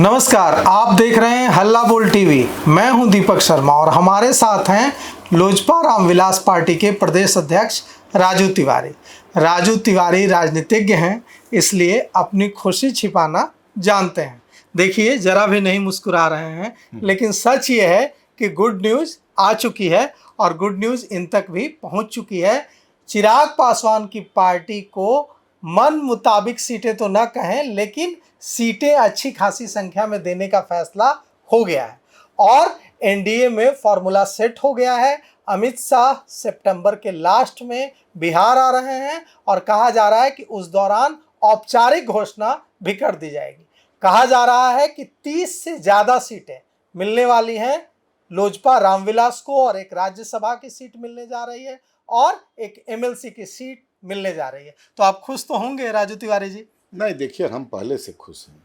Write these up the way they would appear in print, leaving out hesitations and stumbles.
नमस्कार, आप देख रहे हैं हल्ला बोल टीवी। मैं हूं दीपक शर्मा और हमारे साथ हैं लोजपा रामविलास पार्टी के प्रदेश अध्यक्ष राजू तिवारी। राजू तिवारी राजनीतिज्ञ हैं, इसलिए अपनी खुशी छिपाना जानते हैं। देखिए, जरा भी नहीं मुस्कुरा रहे हैं, लेकिन सच ये है कि गुड न्यूज़ आ चुकी है और गुड न्यूज़ इन तक भी पहुंच चुकी है। चिराग पासवान की पार्टी को मन मुताबिक सीटें तो ना कहें, लेकिन सीटें अच्छी खासी संख्या में देने का फैसला हो गया है और एनडीए में फॉर्मूला सेट हो गया है। अमित शाह सितंबर के लास्ट में बिहार आ रहे हैं और कहा जा रहा है कि उस दौरान औपचारिक घोषणा भी कर दी जाएगी। कहा जा रहा है कि 30 से ज़्यादा सीटें मिलने वाली हैं लोजपा रामविलास को, और एक राज्यसभा की सीट मिलने जा रही है और एक एमएलसी की सीट मिलने जा रही है। तो आप खुश तो होंगे राजू तिवारी जी? नहीं, देखिए, हम पहले से खुश हैं।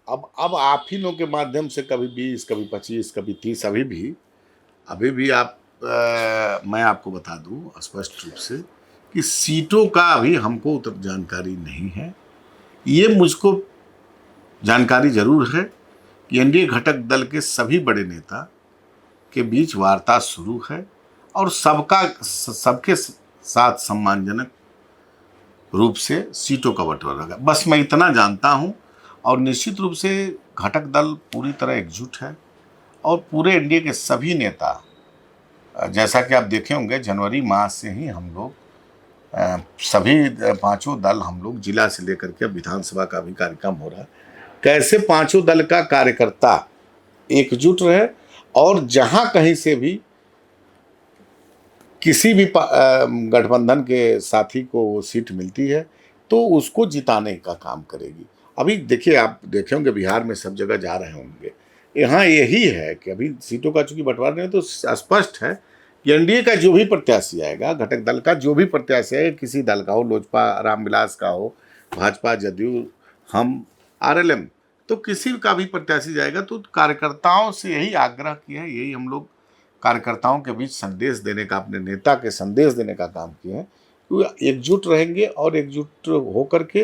अब आप ही लोगों के माध्यम से कभी 20, कभी 25, कभी 30, अभी भी मैं आपको बता दूं स्पष्ट रूप से कि सीटों का अभी हमको उतना जानकारी नहीं है। ये मुझको जानकारी जरूर है कि एनडीए घटक दल के सभी बड़े नेता के बीच वार्ता शुरू है और सबके साथ सम्मानजनक रूप से सीटों का बंटवारा होगा। बस मैं इतना जानता हूं और निश्चित रूप से घटक दल पूरी तरह एकजुट है और पूरे एनडीए के सभी नेता, जैसा कि आप देखे होंगे, जनवरी माह से ही हम लोग सभी पांचों दल हम लोग जिला से लेकर के विधानसभा का भी कार्यक्रम हो रहा है। कैसे पांचों दल का कार्यकर्ता एकजुट रहे और जहां कहीं से भी किसी भी गठबंधन के साथी को सीट मिलती है तो उसको जिताने का काम करेगी। अभी देखिए, आप देखे होंगे बिहार में सब जगह जा रहे होंगे। यहाँ यही है कि अभी सीटों का चूंकि बंटवारा नहीं, तो स्पष्ट है कि एनडीए का जो भी प्रत्याशी आएगा, घटक दल का जो भी प्रत्याशी आएगा, किसी दल का हो, लोजपा रामविलास का हो, भाजपा, जदयू, हम, आरएलएम, तो किसी का भी प्रत्याशी जाएगा तो कार्यकर्ताओं से यही आग्रह किया है, यही हम लोग कार्यकर्ताओं के बीच संदेश देने का, अपने नेता के संदेश देने का काम किए हैं कि एकजुट रहेंगे और एकजुट होकर के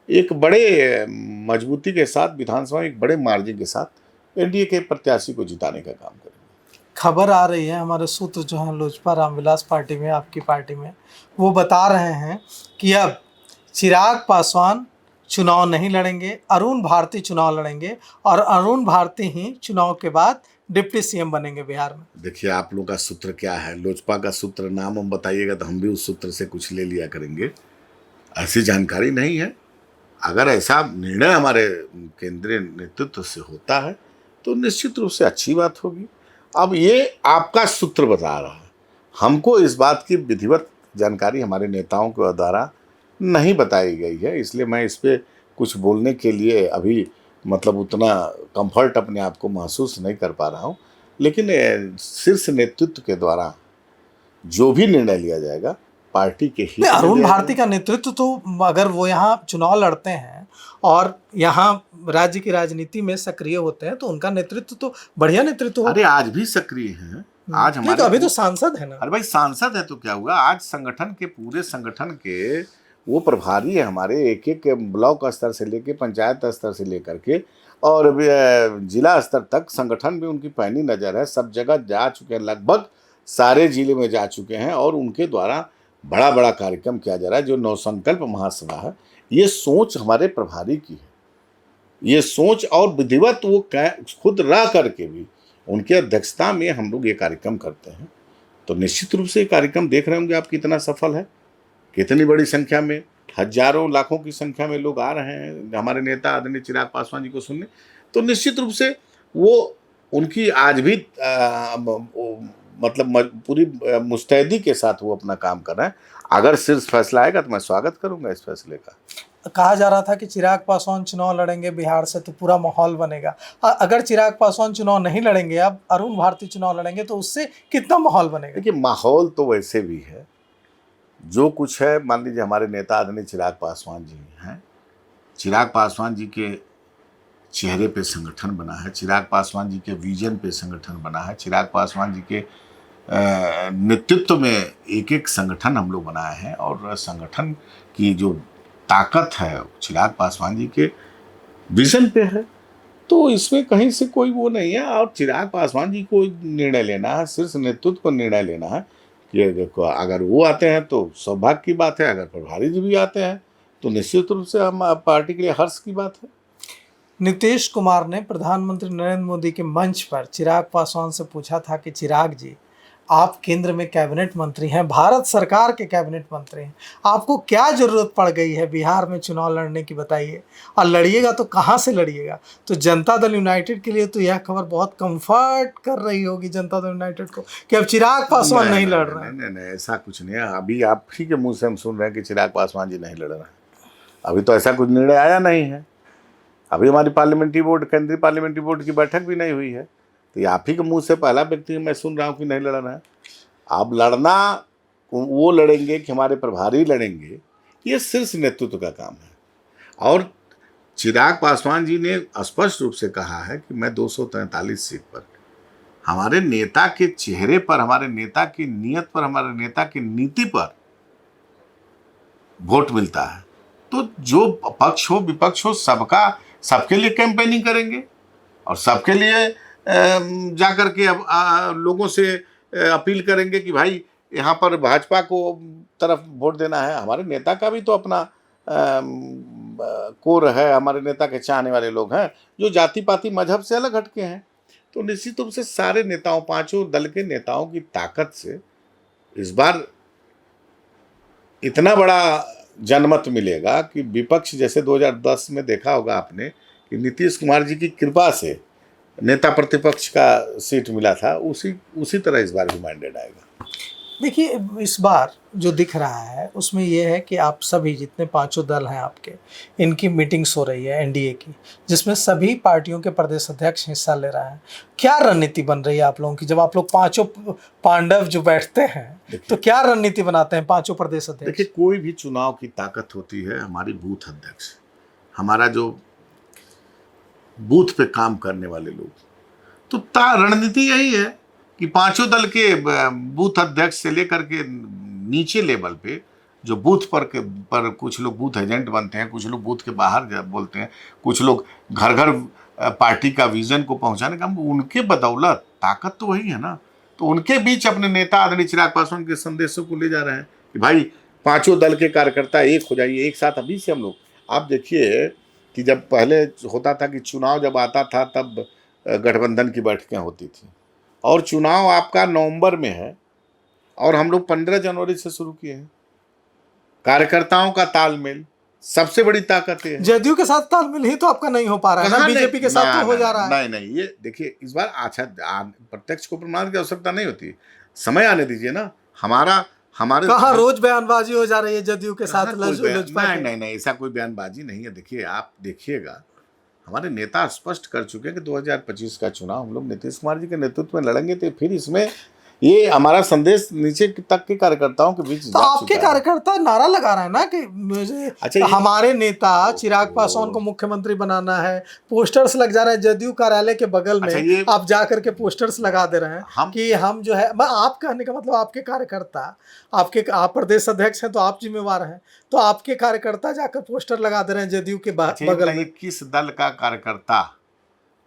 एक बड़े मजबूती के साथ विधानसभा एक बड़े मार्जिन के साथ एनडीए के प्रत्याशी को जिताने का काम करेंगे। खबर आ रही है, हमारे सूत्र जो हैं लोजपा रामविलास पार्टी में, आपकी पार्टी में, वो बता रहे हैं कि अब चिराग पासवान चुनाव नहीं लड़ेंगे, अरुण भारती चुनाव लड़ेंगे और अरुण भारती ही चुनाव के बाद डिप्टी सीएम बनेंगे बिहार में। देखिए, आप लोगों का सूत्र क्या है, लोजपा का सूत्र नाम हम बताइएगा तो हम भी उस सूत्र से कुछ ले लिया करेंगे। ऐसी जानकारी नहीं है। अगर ऐसा निर्णय हमारे केंद्रीय नेतृत्व से होता है तो निश्चित रूप से अच्छी बात होगी। अब ये आपका सूत्र बता रहा है, हमको इस बात की विधिवत जानकारी हमारे नेताओं के द्वारा नहीं बताई गई है, इसलिए मैं इस पर कुछ बोलने के लिए अभी उतना कंफर्ट अपने आप को महसूस नहीं कर पा रहा हूँ। लेकिन शीर्ष नेतृत्व के द्वारा जो भी निर्णय लिया जाएगा पार्टी के हित में। अरुण भारती का नेतृत्व तो, अगर वो यहाँ चुनाव लड़ते हैं और यहाँ राज्य की राजनीति में सक्रिय होते हैं, तो उनका नेतृत्व तो बढ़िया नेतृत्व हो। अरे, आज भी सक्रिय हैं। आज हमारे तो अभी तो सांसद है ना। अरे भाई, सांसद है तो क्या हुआ? आज संगठन के, पूरे संगठन के वो प्रभारी है हमारे, एक एक ब्लॉक स्तर से लेके पंचायत स्तर से लेकर के और जिला स्तर तक संगठन में उनकी पैनी नज़र है। सब जगह जा चुके हैं, लगभग सारे जिले में जा चुके हैं और उनके द्वारा बड़ा बड़ा कार्यक्रम किया जा रहा है। जो नवसंकल्प महासभा है, ये सोच हमारे प्रभारी की है, ये सोच और विधिवत वो खुद रह करके भी उनके अध्यक्षता में हम लोग ये कार्यक्रम करते हैं। तो निश्चित रूप से ये कार्यक्रम देख रहे होंगे आप कितना सफल है, कितनी बड़ी संख्या में, हजारों लाखों की संख्या में लोग आ रहे हैं हमारे नेता आदरणीय चिराग पासवान जी को सुनने। तो निश्चित रूप से वो उनकी आज भी पूरी मुस्तैदी के साथ वो अपना काम कर रहे हैं। अगर शीर्ष फैसला आएगा तो मैं स्वागत करूंगा इस फैसले का। कहा जा रहा था कि चिराग पासवान चुनाव लड़ेंगे बिहार से तो पूरा माहौल बनेगा। अगर चिराग पासवान चुनाव नहीं लड़ेंगे, अब अरुण भारती चुनाव लड़ेंगे, तो उससे कितना माहौल बनेगा? देखिए, माहौल तो वैसे भी है जो कुछ है। मान लीजिए हमारे नेता आदरणीय चिराग पासवान जी हैं, चिराग पासवान जी के चेहरे पे संगठन बना है, चिराग पासवान जी के विजन पे संगठन बना है, चिराग पासवान जी के नेतृत्व में एक एक संगठन हम लोग बनाए हैं और संगठन की जो ताकत है चिराग पासवान जी के विजन पे है। तो इसमें कहीं से कोई वो नहीं है। और चिराग पासवान जी को निर्णय लेना है, शीर्ष नेतृत्व को निर्णय लेना है कि देखो अगर वो आते हैं तो सौभाग्य की बात है, अगर प्रभारी जी भी आते हैं तो निश्चित रूप से हम पार्टी के लिए हर्ष की बात है। नीतीश कुमार ने प्रधानमंत्री नरेंद्र मोदी के मंच पर चिराग पासवान से पूछा था कि चिराग जी, आप केंद्र में कैबिनेट मंत्री हैं, भारत सरकार के कैबिनेट मंत्री हैं, आपको क्या ज़रूरत पड़ गई है बिहार में चुनाव लड़ने की, बताइए, और लड़िएगा तो कहाँ से लड़िएगा। तो जनता दल यूनाइटेड के लिए तो यह खबर बहुत कंफर्ट कर रही होगी जनता दल यूनाइटेड को कि अब चिराग पासवान नहीं लड़ रहे हैं। नहीं, ऐसा कुछ नहीं है। अभी आप ही के मुंह से हम सुन रहे हैं कि चिराग पासवान जी नहीं लड़ रहे हैं। अभी तो ऐसा कुछ निर्णय आया नहीं है। अभी हमारी पार्लियामेंट्री बोर्ड, केंद्रीय पार्लियामेंट्री बोर्ड की बैठक भी नहीं हुई है। तो ये आप ही के मुंह से पहला व्यक्ति मैं सुन रहा हूँ कि नहीं लड़ना है। अब लड़ना वो लड़ेंगे कि हमारे प्रभारी लड़ेंगे, ये शीर्ष नेतृत्व का काम है। और चिराग पासवान जी ने स्पष्ट रूप से कहा है कि मैं 243 सीट पर, हमारे नेता के चेहरे पर, हमारे नेता की नीयत पर, हमारे नेता की नीति पर वोट मिलता है। तो जो पक्ष हो विपक्ष हो, सबके लिए कैंपेनिंग करेंगे और सबके लिए जा कर के अब लोगों से अपील करेंगे कि भाई यहाँ पर भाजपा को तरफ वोट देना है। हमारे नेता का भी तो अपना कोर है, हमारे नेता के चाहने वाले लोग हैं जो जाति पाति मजहब से अलग हटके हैं। तो निश्चित रूप से सारे नेताओं, पांचों दल के नेताओं की ताकत से इस बार इतना बड़ा जनमत मिलेगा कि विपक्ष, जैसे 2010 में देखा होगा आपने कि नीतीश कुमार जी की कृपा से नेता प्रतिपक्ष का सीट मिला था, उसी तरह इस बार भी मैंडेट आएगा। देखिए, इस बार जो दिख रहा है उसमें यह है कि आप सभी जितने पांचों दल हैं आपके, इनकी मीटिंग्स हो रही है एनडीए की, जिसमें सभी पार्टियों के प्रदेश अध्यक्ष हिस्सा ले रहे हैं। क्या रणनीति बन रही है आप लोगों की जब आप लोग पांचों पांडव जो बैठते हैं, तो क्या रणनीति बनाते हैं पांचों प्रदेश अध्यक्ष? देखिए, कोई भी चुनाव की ताकत होती है हमारी बूथ अध्यक्ष, हमारा जो बूथ पे काम करने वाले लोग। तो रणनीति यही है कि पांचों दल के बूथ अध्यक्ष से लेकर के नीचे लेवल पे जो बूथ पर कुछ लोग बूथ एजेंट बनते हैं, कुछ लोग बूथ के बाहर बोलते हैं, कुछ लोग घर घर पार्टी का विजन को पहुंचाने का, उनके बदौलत ताकत तो वही है ना। तो उनके बीच अपने नेता आदरणीय चिराग पासवान के संदेशों को ले जा रहे हैं कि भाई पांचों दल के कार्यकर्ता एक हो जाइए, एक साथ। अभी से हम लोग, आप देखिए कि जब पहले होता था कि चुनाव जब आता था तब गठबंधन की बैठकें होती थी, और चुनाव आपका नवंबर में है और हम लोग 15 जनवरी से शुरू किए हैं। कार्यकर्ताओं का तालमेल सबसे बड़ी ताकत है। जदयू के साथ तालमेल ही तो आपका नहीं हो पा रहा है ना, बीजेपी के साथ तो हो जा रहा है। नहीं, ये देखिए, इस बार अच्छा प्रत्यक्ष को प्रमाण की आवश्यकता नहीं होती, समय आने दीजिए ना। हमारे कहाँ रोज बयानबाजी हो जा रही है जदयू के साथ? नहीं, ऐसा कोई बयानबाजी नहीं है। देखिए, आप देखिएगा, हमारे नेता स्पष्ट कर चुके हैं कि 2025 का चुनाव हम लोग नीतीश कुमार जी के नेतृत्व में लड़ेंगे। तो फिर इसमें ये हमारा संदेश नीचे तक के कार्यकर्ताओं के बीच तो आपके कार्यकर्ता नारा लगा रहे हैं ना कि अच्छा, हमारे नेता चिराग पासवान को मुख्यमंत्री बनाना है, पोस्टर्स लग जा रहे हैं जदयू कार्यालय के बगल में। अच्छा, आप जा करके पोस्टर्स लगा दे रहे हैं कि हम जो है, आप कहने का मतलब आपके कार्यकर्ता, आप प्रदेश अध्यक्ष हैं तो आप जिम्मेवार हैं, तो आपके कार्यकर्ता जाकर पोस्टर लगा दे रहे हैं जदयू के बगल में। किस दल का कार्यकर्ता,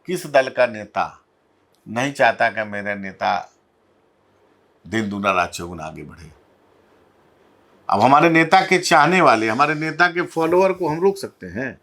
किस दल का नेता नहीं चाहता कि मेरे नेता दिन दूना रात चौगुना आगे बढ़े? अब हमारे नेता के चाहने वाले, हमारे नेता के फॉलोअर को हम रोक सकते हैं?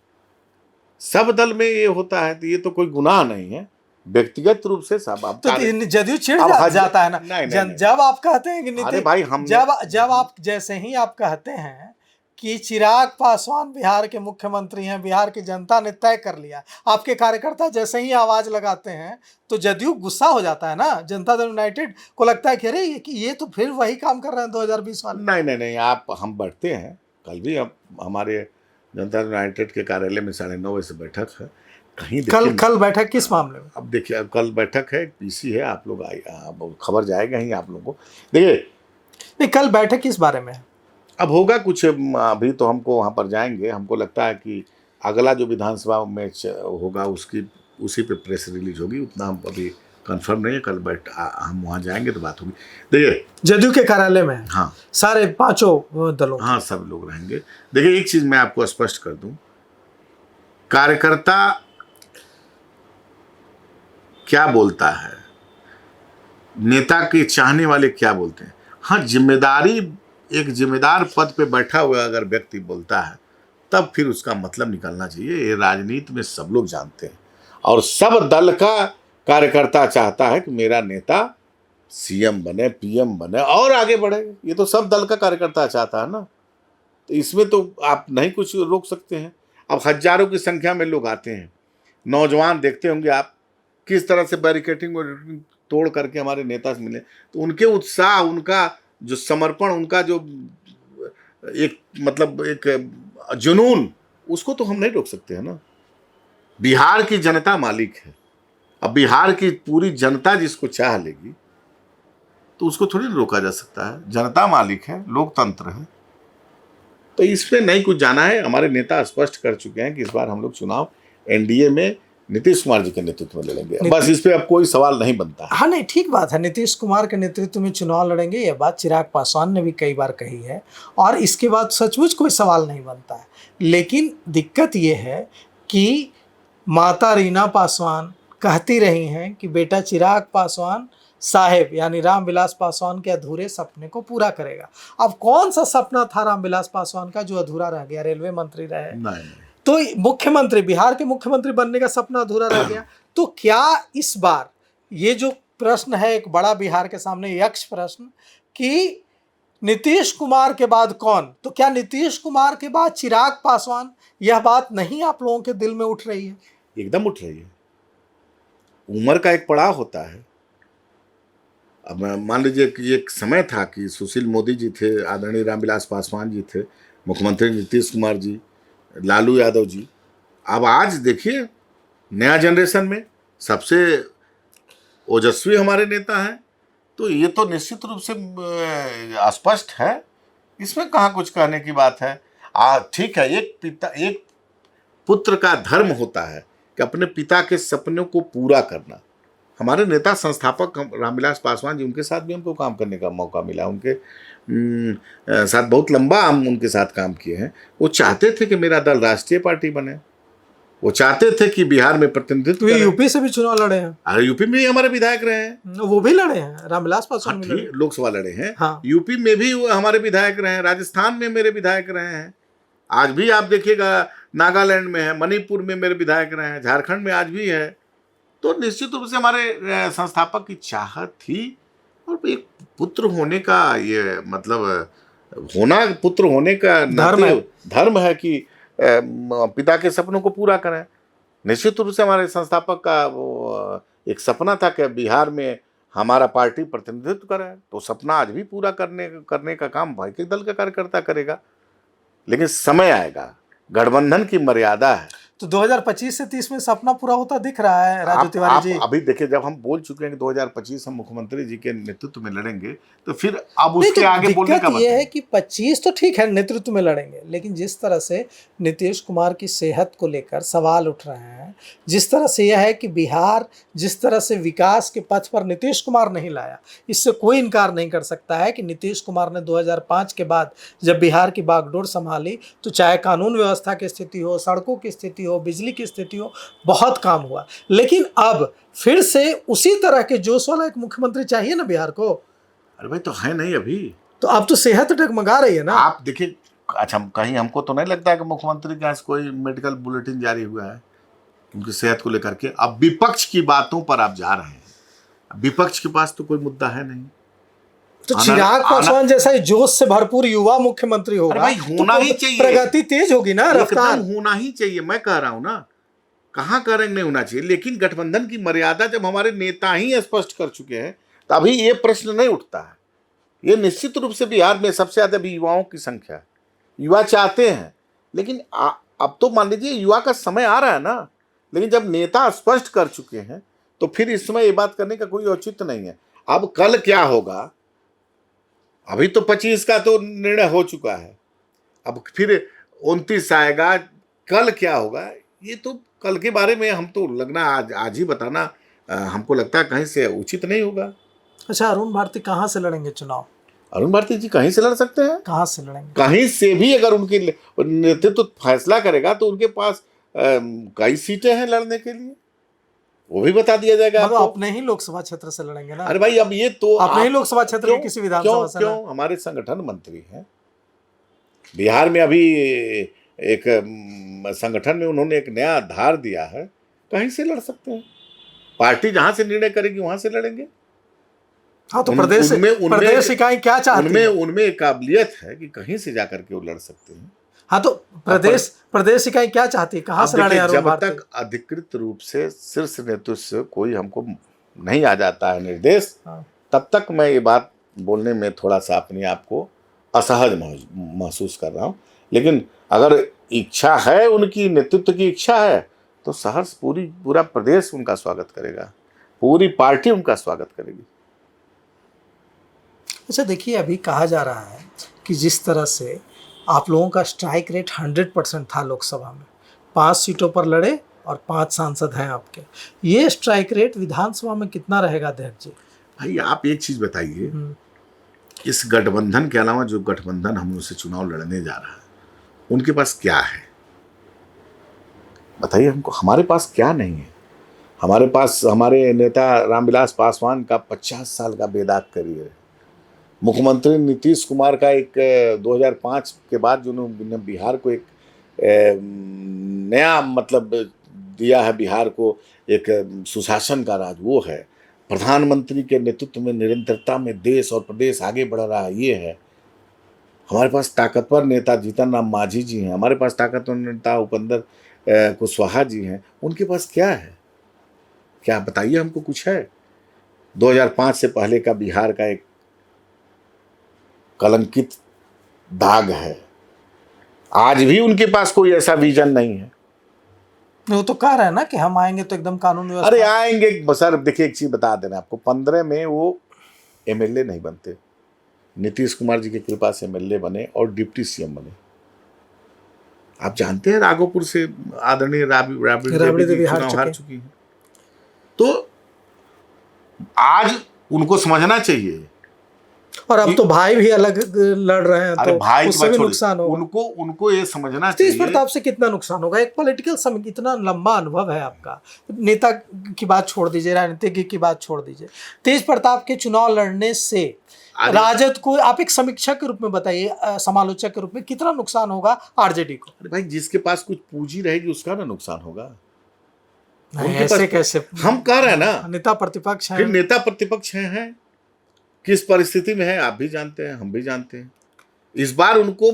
सब दल में ये होता है, तो ये तो कोई गुनाह नहीं है। व्यक्तिगत रूप से सब आप तो जदयू चिढ़ जाता है ना जब आप कहते हैं कि अरे भाई, हम जब आप जैसे ही आप कहते हैं कि चिराग पासवान बिहार के मुख्यमंत्री हैं, बिहार की जनता ने तय कर लिया, आपके कार्यकर्ता जैसे ही आवाज लगाते हैं तो जदयू गुस्सा हो जाता है ना। जनता दल यूनाइटेड को लगता है कि अरे ये तो फिर वही काम कर रहे हैं 2020 वाले। नहीं, हम बढ़ते हैं। कल भी अब हमारे जनता दल यूनाइटेड के कार्यालय में 9:30 बजे से बैठक है। कहीं कल बैठक किस मामले में? अब देखिए, कल बैठक है, पीसी है, आप लोग खबर जाएगा ही आप लोगों को। देखिए, नहीं, कल बैठक किस बारे में है? अब होगा कुछ, अभी तो हमको वहाँ पर जाएंगे। हमको लगता है कि अगला जो विधानसभा में होगा उसी पे प्रेस रिलीज होगी। उतना हम अभी कंफर्म नहीं है। कल हम वहाँ जाएंगे तो बात होगी। देखिए, जदयू के कार्यालय में, हाँ, सारे पांचों दलों, हाँ, सब लोग रहेंगे। देखिए, एक चीज़ मैं आपको स्पष्ट कर दूं, कार्यकर्ता क्या बोलता है, नेता के चाहने वाले क्या बोलते हैं। हाँ, जिम्मेदारी, एक जिम्मेदार पद पे बैठा हुआ अगर व्यक्ति बोलता है तब फिर उसका मतलब निकलना चाहिए। ये राजनीति में सब लोग जानते हैं और सब दल का कार्यकर्ता चाहता है कि मेरा नेता सीएम बने, पीएम बने और आगे बढ़े। ये तो सब दल का कार्यकर्ता चाहता है ना, तो इसमें तो आप नहीं कुछ रोक सकते हैं। अब हजारों की संख्या में लोग आते हैं, नौजवान देखते होंगे आप किस तरह से बैरिकेडिंग तोड़ करके हमारे नेता से मिले, तो उनके उत्साह, उनका जो समर्पण, उनका जो एक मतलब एक जुनून, उसको तो हम नहीं रोक सकते हैं ना। बिहार की जनता मालिक है। अब बिहार की पूरी जनता जिसको चाह लेगी तो उसको थोड़ी रोका जा सकता है। जनता मालिक है, लोकतंत्र है, तो इसमें नहीं कुछ जाना है। हमारे नेता स्पष्ट कर चुके हैं कि इस बार हम लोग चुनाव एनडीए में नीतीश कुमार जी के नेतृत्व में लड़ेंगे। बस इस पे अब कोई सवाल नहीं बनता है। हाँ नहीं, ठीक बात है, नीतीश कुमार के नेतृत्व में चुनाव लड़ेंगे, यह बात चिराग पासवान ने भी कई बार कही है और इसके बाद सचमुच कोई सवाल नहीं बनता है। लेकिन दिक्कत यह है कि माता रीना पासवान कहती रही हैं कि बेटा चिराग पासवान साहेब यानी रामविलास पासवान के अधूरे सपने को पूरा करेगा। अब कौन सा सपना था रामविलास पासवान का जो अधूरा रह गया? रेलवे मंत्री रहे, नहीं। तो मुख्यमंत्री, बिहार के मुख्यमंत्री बनने का सपना अधूरा रह गया। तो क्या इस बार ये जो प्रश्न है एक बड़ा बिहार के सामने यक्ष प्रश्न कि नीतीश कुमार के बाद कौन, तो क्या नीतीश कुमार के बाद चिराग पासवान, यह बात नहीं आप लोगों के दिल में उठ रही है? एकदम उठ रही है। उम्र का एक पड़ाव होता है। अब मान लीजिए कि एक समय था कि सुशील मोदी जी थे, आदरणीय रामविलास पासवान जी थे, मुख्यमंत्री नीतीश कुमार जी, लालू यादव जी। अब आज देखिए नया जनरेशन में सबसे ओजस्वी हमारे नेता हैं, तो ये तो निश्चित रूप से स्पष्ट है, इसमें कहाँ कुछ कहने की बात है। ठीक है, एक पुत्र का धर्म होता है कि अपने पिता के सपनों को पूरा करना। हमारे नेता संस्थापक रामविलास पासवान जी, उनके साथ भी हमको काम करने का मौका मिला, उनके साथ बहुत लंबा हम उनके साथ काम किए हैं। वो चाहते थे कि मेरा दल राष्ट्रीय पार्टी बने, वो चाहते थे कि बिहार में प्रतिनिधित्व करें। यूपी से भी चुनाव लड़े हैं। अरे यूपी में भी हमारे विधायक रहे हैं, वो भी लड़े हैं, रामविलास पासवान भी लड़े। लोकसभा लड़े हैं। हाँ। यूपी में भी वो हमारे विधायक रहे हैं, राजस्थान में मेरे विधायक रहे हैं, आज भी आप देखिएगा नागालैंड में है, मणिपुर में मेरे विधायक रहे हैं, झारखंड में आज भी है। तो निश्चित रूप से हमारे संस्थापक की चाहत थी, और एक पुत्र होने का ये मतलब होना, पुत्र होने का धर्म है कि पिता के सपनों को पूरा करें। निश्चित रूप से हमारे संस्थापक का वो एक सपना था कि बिहार में हमारा पार्टी प्रतिनिधित्व करे, तो सपना आज भी पूरा करने का काम भाई के दल का कार्यकर्ता करेगा। लेकिन समय आएगा, गठबंधन की मर्यादा है। तो 2025 से 30 में सपना पूरा होता दिख रहा है राजू तिवारी जी। अभी देखिए, जब हम बोल चुके हैं कि 2025 हम मुख्यमंत्री जी के नेतृत्व में लड़ेंगे, तो फिर अब उसके आगे बोलने का ये है कि 25 तो ठीक है नेतृत्व में लड़ेंगे, लेकिन जिस तरह से नीतीश कुमार की सेहत को लेकर सवाल उठ रहे हैं, जिस तरह से यह है कि बिहार जिस तरह से विकास के पथ पर नीतीश कुमार नहीं लाया, इससे कोई इनकार नहीं कर सकता है कि नीतीश कुमार ने 2005 के बाद जब बिहार की बागडोर संभाली, तो चाहे कानून व्यवस्था की स्थिति हो, सड़कों की स्थिति हो, बिजली की स्थिति हो, बहुत काम हुआ। लेकिन अब फिर से उसी तरह के जोश वाला एक मुख्यमंत्री चाहिए ना बिहार को। अरे भाई, तो है नहीं अभी, तो अब तो सेहत डगमगा रही है ना। आप देखिए, अच्छा कहीं हमको तो नहीं लगता है कि मुख्यमंत्री के पास कोई मेडिकल बुलेटिन जारी हुआ है उनकी सेहत को लेकर के। अब विपक्ष की बातों पर आप जा रहे हैं, विपक्ष के पास तो कोई मुद्दा है नहीं। तो चिराग पासवान जैसा ही जोश से भरपूर युवा मुख्यमंत्री होगा, भाई होना ही चाहिए, प्रगति तेज होगी ना, रफ्तार होना ही चाहिए। मैं कह रहा हूं ना, कहाँ कह रहे नहीं होना चाहिए, लेकिन गठबंधन की मर्यादा जब हमारे नेता ही स्पष्ट कर चुके हैं, तो अभी ये प्रश्न नहीं उठता है। ये निश्चित रूप से बिहार में सबसे ज्यादा भी युवाओं की संख्या है, युवा चाहते हैं, लेकिन अब तो मान लीजिए युवा का समय आ रहा है ना। लेकिन जब नेता स्पष्ट कर चुके हैं, तो फिर इस समय ये बात करने का कोई औचित्य नहीं है। अब कल क्या होगा, अभी तो 25 का तो निर्णय हो चुका है, अब फिर 29 आएगा, कल क्या होगा, ये तो कल के बारे में हम तो लगना आज ही बताना हमको लगता है कहीं से उचित नहीं होगा। अच्छा, अरुण भारती कहाँ से लड़ेंगे चुनाव? अरुण भारती जी कहीं से लड़ सकते हैं, कहाँ से लड़ेंगे? कहीं से भी। अगर उनकी नेतृत्व फैसला करेगा तो उनके पास कई सीटें हैं लड़ने के लिए। वो भी बता दिया जाएगा मतलब आपको। अपने ही लोकसभा क्षेत्र से लड़ेंगे ना? अरे भाई अब ये तो अपने ही आप लोकसभा क्षेत्र के किसी विधानसभा से क्यों हमारे संगठन मंत्री हैं बिहार में, अभी एक संगठन में उन्होंने एक नया आधार दिया है, कहीं से लड़ सकते हैं। पार्टी जहां से निर्णय करेगी वहां से लड़ेंगे। हाँ, तो उनमें- उनमें- प्रदेश इकाई क्या चाहती उनमें है? उनमें एक काबिलियत है कि कहीं से जाकर के वो लड़ सकते हैं। हाँ, तो प्रदेश इकाई क्या चाहती है, कहाँ अब से लड़े देखिए, अरुण जब भारती? तक अधिकृत रूप से शीर्ष नेतृत्व से कोई हमको नहीं आ जाता है निर्देश, हाँ। तब तक मैं ये बात बोलने में थोड़ा सा अपने आप को असहज महसूस कर रहा हूँ। लेकिन अगर इच्छा है, उनकी नेतृत्व की इच्छा है, तो सहर्ष पूरा प्रदेश उनका स्वागत करेगा, पूरी पार्टी उनका स्वागत करेगी। अच्छा, देखिए, अभी कहा जा रहा है कि जिस तरह से आप लोगों का स्ट्राइक रेट 100% था लोकसभा में, 5 सीटों पर लड़े और 5 सांसद हैं आपके, ये स्ट्राइक रेट विधानसभा में कितना रहेगा अध्यक्ष जी? भाई आप एक चीज बताइए, इस गठबंधन के अलावा जो गठबंधन हम उनसे चुनाव लड़ने जा रहा है, उनके पास क्या है बताइए हमको। हमारे पास क्या नहीं है? हमारे पास हमारे नेता रामविलास पासवान का 50 साल का बेदाग करियर है। मुख्यमंत्री नीतीश कुमार का एक 2005 के बाद जो उन्होंने बिहार को एक नया मतलब दिया है, बिहार को एक सुशासन का राज, वो है। प्रधानमंत्री के नेतृत्व में निरंतरता में देश और प्रदेश आगे बढ़ रहा है, ये है। हमारे पास ताकतवर नेता जीतन राम मांझी जी हैं, हमारे पास ताकतवर नेता उपेंद्र कुशवाहा जी हैं। उनके पास क्या है? क्या बताइए हमको, कुछ है? 2005 से पहले का बिहार का एक कलंकित दाग है। आज भी उनके पास कोई ऐसा विजन नहीं है। वो तो कह रहे हैं ना कि हम आएंगे तो एकदम कानून व्यवस्था। अरे आएंगे सर, देखिए एक चीज बता देना आपको, 15 में वो एमएलए नहीं बनते। नीतीश कुमार जी की कृपा से एमएलए बने और डिप्टी सीएम बने। आप जानते हैं राघोपुर से आदरणीय राबड़ी देवी चुनाव हार चुकी हैं। तो आज उनको समझना चाहिए। और अब तो भाई भी अलग लड़ रहे हैं, अरे तो भाई उससे भी नुकसान होगा। उनको ये समझना तेज चाहिए। प्रताप से कितना नुकसान होगा? एक पॉलिटिकल इतना लंबा अनुभव है आपका, नेता की बात छोड़ दीजिए, राजनीतिज्ञ की बात छोड़ दीजिए, तेज प्रताप के चुनाव लड़ने से राजद को आप एक समीक्षक के रूप में बताइए, समालोचक के रूप में, कितना नुकसान होगा आरजेडी को? अरे भाई, जिसके पास कुछ पूंजी रहेगी उसका ना नुकसान होगा। ऐसे कैसे? हम कह रहे हैं ना, नेता प्रतिपक्ष है। फिर नेता प्रतिपक्ष हैं, किस परिस्थिति में है आप भी जानते हैं, हम भी जानते हैं। इस बार उनको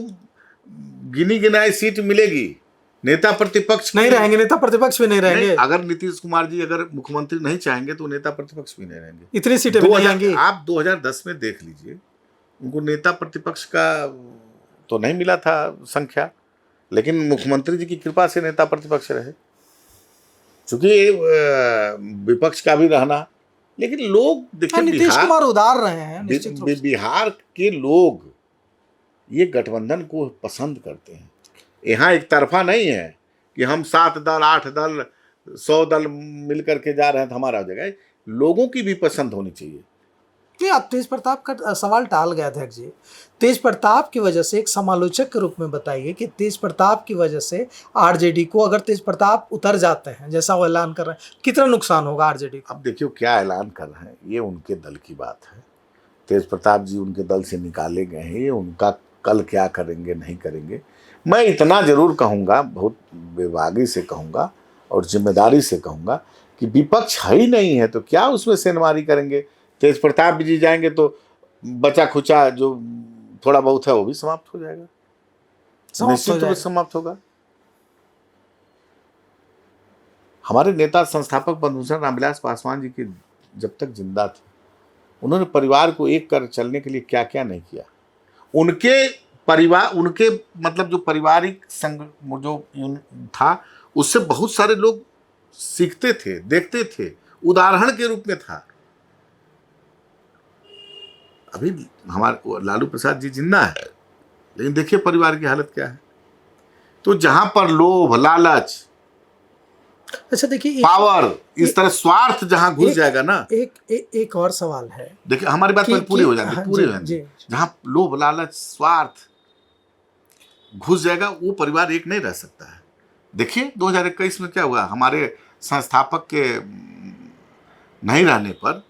गिनी गिनाई सीट मिलेगी। नेता प्रतिपक्ष नहीं रहेंगे, नेता प्रतिपक्ष भी नहीं रहेंगे। अगर नीतीश कुमार जी अगर मुख्यमंत्री नहीं चाहेंगे तो नेता प्रतिपक्ष भी नहीं रहेंगे। इतनी सीटें भी नहीं आएंगी। आप 2010 में देख लीजिए, उनको नेता प्रतिपक्ष का तो नहीं मिला था संख्या, लेकिन मुख्यमंत्री जी की कृपा से नेता प्रतिपक्ष रहे। चूंकि विपक्ष का भी रहना, लेकिन लोग देखिए, नीतीश कुमार उदार रहे हैं निश्चित रूप से। बिहार के लोग ये गठबंधन को पसंद करते हैं। यहाँ एक तरफा नहीं है कि हम 7 दल 8 दल 100 दल मिलकर के जा रहे हैं तो हमारा हो जाएगा। लोगों की भी पसंद होनी चाहिए। नहीं, आप तेज प्रताप का सवाल टाल गया अध्यक्ष जी। तेज प्रताप की वजह से एक समालोचक के रूप में बताइए कि तेज प्रताप की वजह से आरजेडी को, अगर तेज प्रताप उतर जाते हैं जैसा वो ऐलान कर रहे हैं, कितना नुकसान होगा आरजेडी को? अब देखियो क्या ऐलान कर रहे हैं, ये उनके दल की बात है। तेज प्रताप जी उनके दल से निकाले गए हैं, ये उनका कल क्या करेंगे नहीं करेंगे। मैं इतना जरूर कहूँगा, बहुत बेबागी से कहूँगा और जिम्मेदारी से कहूँगा कि विपक्ष है ही नहीं है तो क्या उसमें सेनमारी करेंगे। तेज प्रताप जी जाएंगे तो बचा खुचा जो थोड़ा बहुत है वो भी समाप्त हो जाएगा, निश्चित रूप से समाप्त होगा। हमारे नेता संस्थापक बंधुभूषण रामविलास पासवान जी की जब तक जिंदा थे, उन्होंने परिवार को एक कर चलने के लिए क्या क्या नहीं किया। उनके परिवार, उनके मतलब जो पारिवारिक संग जो था, उससे बहुत सारे लोग सीखते थे, देखते थे, उदाहरण के रूप में था। अभी हमारे लालू प्रसाद जी जिंदा है, लेकिन देखिए परिवार की हालत क्या है। तो जहां पर लोभ, लालच, अच्छा देखिए, पावर, इस तरह स्वार्थ जहां घुस जाएगा ना। एक और सवाल है, देखिए हमारी बात पूरी हो जाएगी, पूरी हो जाएगी। जहां लोभ, लालच, स्वार्थ घुस जाएगा, वो परिवार एक नहीं रह सकता है। देखिए 2021 में क्या हुआ, हमारे संस्थापक के नहीं रहने पर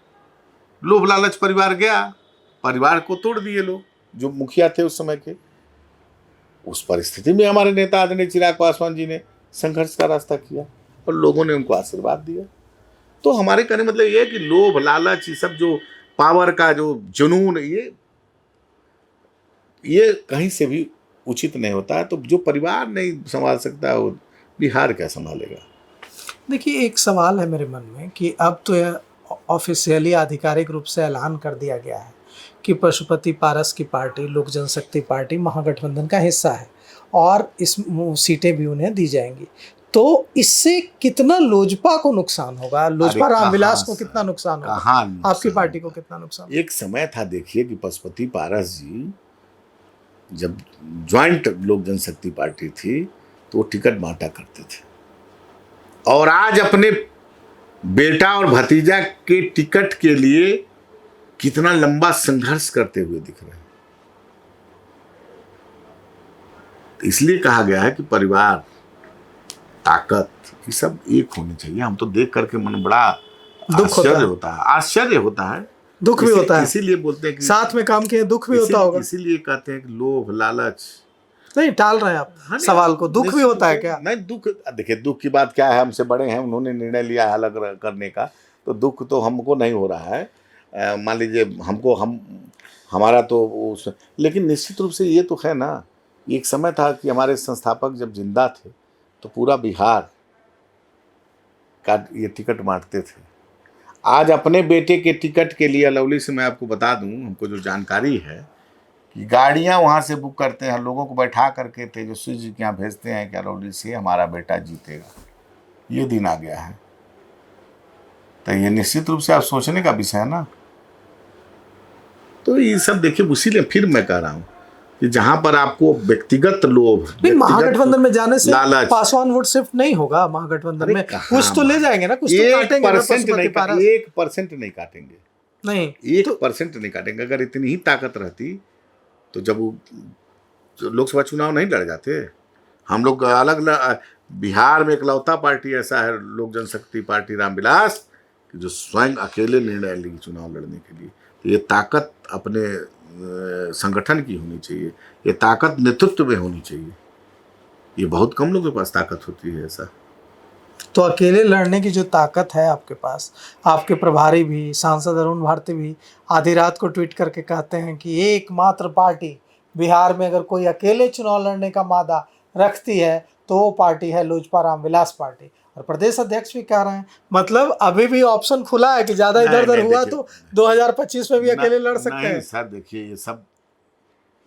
लोभ लालच परिवार गया, परिवार को तोड़ दिए लोग जो मुखिया थे उस समय के। उस परिस्थिति में हमारे नेता आदरणीय चिराग पासवान जी ने संघर्ष का रास्ता किया और लोगों ने उनको आशीर्वाद दिया। तो हमारे कहने मतलब ये है कि लोभ लालच, ये सब जो पावर का जो जुनून, ये कहीं से भी उचित नहीं होता है। तो जो परिवार नहीं संभाल सकता वो बिहार क्या संभालेगा। देखिए, एक सवाल है मेरे मन में कि अब तो यह ऑफिशियली आधिकारिक रूप से ऐलान कर दिया गया है कि पशुपति पारस की पार्टी लोक जनशक्ति पार्टी महागठबंधन का हिस्सा है और इस सीटें भी उन्हें दी जाएंगी। तो इससे कितना लोजपा को नुकसान होगा, लोजपा रामविलास को कितना नुकसान होगा, आपकी पार्टी को कितना नुकसान होगा? एक समय था देखिए कि पशुपति पारस जी जब ज्वाइंट लोक जनशक्ति पार्टी थी तो वो टिकट बांटा करते थे और आज अपने बेटा और भतीजा के टिकट के लिए कितना लंबा संघर्ष करते हुए दिख रहे हैं। तो इसलिए कहा गया है कि परिवार, ताकत, ये सब एक होनी चाहिए। हम तो देख करके मन बड़ा आश्चर्य होता है, दुख भी होता है। इसीलिए बोलते हैं कि साथ में काम किए, दुख भी होता होगा। इसीलिए कहते हैं कि लोभ लालच नहीं टाल रहे हैं आप सवाल को, दुख भी होता है क्या? नहीं, दुख देखिए, दुख की बात क्या है, हमसे बड़े हैं, उन्होंने निर्णय लिया है अलग करने का, तो दुख तो हमको नहीं हो रहा है। मान लीजिए हमारा तो उस, लेकिन निश्चित रूप से ये तो है ना, एक समय था कि हमारे संस्थापक जब जिंदा थे तो पूरा बिहार का ये टिकट बांटते थे। आज अपने बेटे के टिकट के लिए अलौली से मैं आपको बता दूं, हमको जो जानकारी है कि गाड़ियां वहां से बुक करते हैं, लोगों को बैठा करके तेजस्वी जी के यहाँ भेजते हैं कि अलौली से हमारा बेटा जीतेगा। ये दिन आ गया है। तो ये निश्चित रूप से आप सोचने का विषय है ना। तो ये सब देखिए, इसीलिए फिर मैं कह रहा हूँ कि जहां पर आपको व्यक्तिगत लोभ, महागठबंधन में जाने से पासवान वोट शिफ्ट नहीं होगा। महागठबंधन में कुछ तो ले जाएंगे ना, कुछ तो काटेंगे ना। 1% नहीं काटेंगे, नहीं 1% नहीं काटेंगे। अगर इतनी ही ताकत रहती तो जब वो लोकसभा चुनाव नहीं लड़ जाते। हम लोग अलग बिहार में इकलौता पार्टी ऐसा है लोक जनशक्ति पार्टी रामविलास जो स्वयं अकेले निर्णय ली चुनाव लड़ने के लिए। तो ये ताकत अपने संगठन की होनी चाहिए, ये ताकत नेतृत्व में होनी चाहिए। ये बहुत कम लोगों के पास ताकत होती है ऐसा। तो अकेले लड़ने की जो ताकत है आपके पास, आपके प्रभारी भी, सांसद अरुण भारती भी आधी रात को ट्वीट करके कहते हैं कि एकमात्र पार्टी बिहार में अगर कोई अकेले चुनाव लड़ने का मादा रखती है तो वो पार्टी है लोजपा रामविलास पार्टी। और प्रदेश अध्यक्ष भी कह रहे हैं, मतलब अभी भी ऑप्शन खुला है कि ज्यादा इधर उधर हुआ तो 2025 में भी अकेले लड़ सकते हैं। सर देखिए, ये सब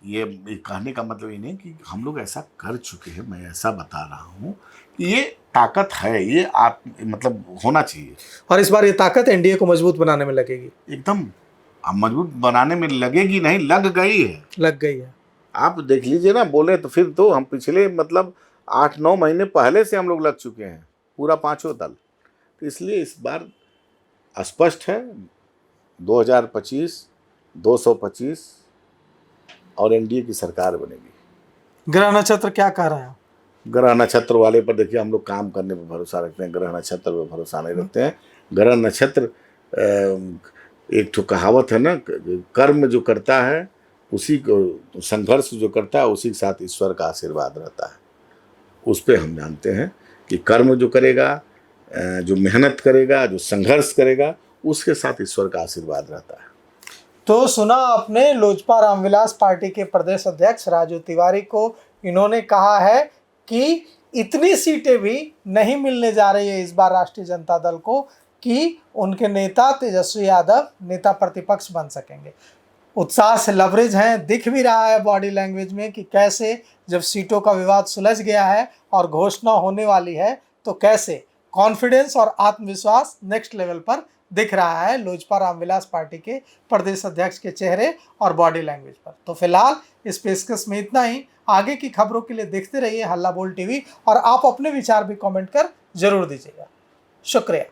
ये कहने का मतलब ये नहीं कि हम लोग ऐसा कर चुके हैं। मैं ऐसा बता रहा हूँ कि ये ताकत है, ये मतलब होना चाहिए। और इस बार ये ताकत एनडीए को मजबूत बनाने में लगेगी। एकदम मजबूत बनाने में लगेगी नहीं, लग गई है। आप देख लीजिए ना, बोले तो फिर तो हम पिछले मतलब 8-9 महीने पहले से हम लोग लग चुके हैं, पूरा 5 दल। तो इसलिए इस बार स्पष्ट है 2025 225 और एनडीए की सरकार बनेगी। ग्रह नक्षत्र क्या कह रहे हैं? ग्रह नक्षत्र वाले पर देखिए, हम लोग काम करने पर भरोसा रखते हैं, ग्रह नक्षत्र पर भरोसा नहीं रखते हैं। ग्रह नक्षत्र एक तो कहावत है ना, कर्म जो करता है उसी को, संघर्ष जो करता है उसी के साथ ईश्वर का आशीर्वाद रहता है। उस पर हम जानते हैं कि कर्म जो करेगा, जो मेहनत करेगा, जो संघर्ष करेगा, उसके साथ ईश्वर का आशीर्वाद रहता है। तो सुना आपने लोजपा रामविलास पार्टी के प्रदेश अध्यक्ष राजू तिवारी को। इन्होंने कहा है कि इतनी सीटें भी नहीं मिलने जा रही है इस बार राष्ट्रीय जनता दल को कि उनके नेता तेजस्वी यादव नेता प्रतिपक्ष बन सकेंगे। उत्साह से लवरेज हैं, दिख भी रहा है बॉडी लैंग्वेज में कि कैसे जब सीटों का विवाद सुलझ गया है और घोषणा होने वाली है तो कैसे कॉन्फिडेंस और आत्मविश्वास नेक्स्ट लेवल पर दिख रहा है लोजपा रामविलास पार्टी के प्रदेश अध्यक्ष के चेहरे और बॉडी लैंग्वेज पर। तो फिलहाल इस पेशकश में इतना ही। आगे की खबरों के लिए देखते रहिए हल्ला बोल टीवी और आप अपने विचार भी कमेंट कर जरूर दीजिएगा। शुक्रिया।